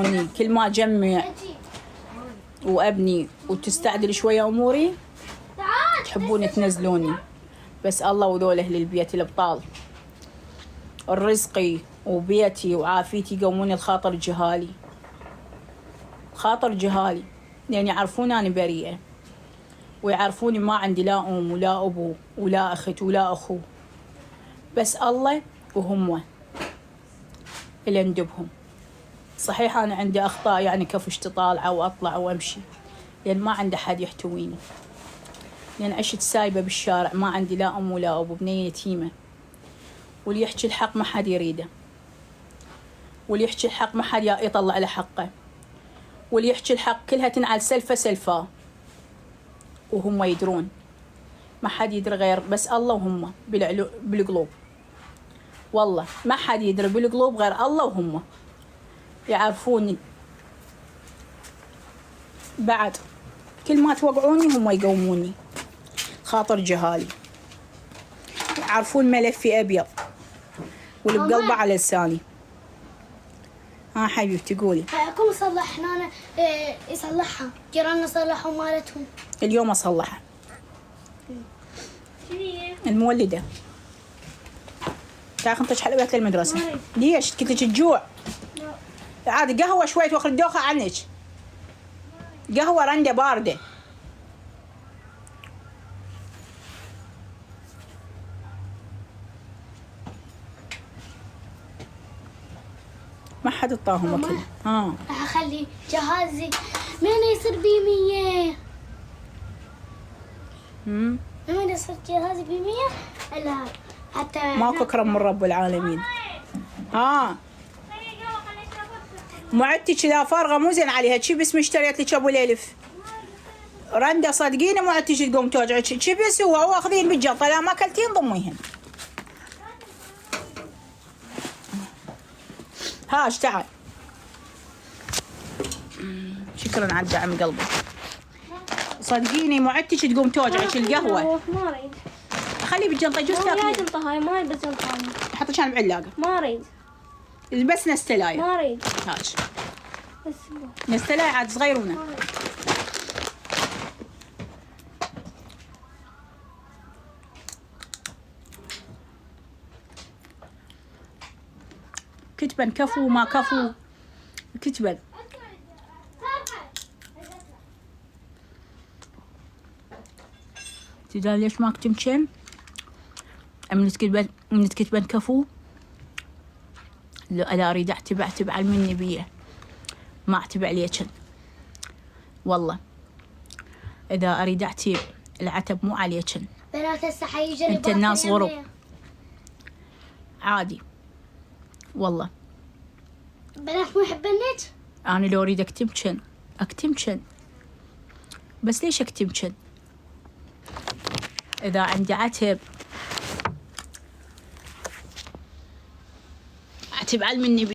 تنزلوني كل ما أجمع وأبني وتستعدل شوية أموري تحبون تنزلوني. بس الله وذول أهل البيت الأبطال الرزقي وبيتي وعافيتي يقومون الخاطر جهالي، خاطر جهالي، لأن يعرفون أنا بريئة ويعرفوني ما عندي لا أم ولا أبو ولا أخت ولا أخو، بس الله وهم اللي اندبهم. صحيح أنا عندي أخطاء يعني كفش تطالع وأطلع وأمشي، لأن ما عندي حد يحتويني، لأن عشت سايبة بالشارع ما عندي لا أم ولا أبو، بنية يتيمة، واللي يحكي الحق ما حد يريده، واللي يحكي الحق ما حد يطلع له حقه، واللي يحكي الحق كلها تنعل سلفة سلفة، وهم يدرون ما حد يدري غير بس الله وهم بالقلوب. والله ما حد يدري بالقلوب غير الله وهم يعرفوني. بعد كل ما توقعوني هم يقوموني، خاطر جهالي يعرفون ملفي أبيض واللي بقلبه على لساني. ها حبيبتي قولي. كم صلحنا يصلحها جيراننا صلحوا مالتهم اليوم أصلحها المولدة تاخذ حلويات للمدرسة. ليش كنت تجوع؟ عاد قهوة شوية واخذ دوخة عنك، قهوة رندة باردة. ما حد اعطاهم اكل. راح اخلي جهازي من يصير ب100. من يصير جهازي ب100 الا حتى ماكو كرم من رب العالمين. معدتك اذا فارغه مو زين عليها، شي بس اشتريت لك ابو الالف رنده صدقيني معدتك تقوم توجعك، شي بس هو واخذين بالجنطه لا ما اكلتين ضميهن. هاش تعال. شكرا على الدعم قلبي. صدقيني معدتك تقوم توجعك القهوه. ما اريد خليه بالجنطه جوز تاكلين. تاكلين. ما جنطه هاي ما اريد بالجنطه هاي. حطي كان بعلاقه. ما اريد بس نستلايه. ما اريد هاش بس نستلايه عاد صغيرونه. كتبا كفو ما كفو كتبا. تدري ليش ما كتمشن؟ من كتبا كفو لا اريد اعتب على مني بيه ما اعتب عليكن. والله اذا اريد اعتب العتب مو عليكن. بنات هسه حيجربوا انت الناس غرب عادي. والله بنات مو يحبنك. انا لو اريد اكتمكن بس ليش اكتمكن؟ اذا عندي عتب اعتب على مني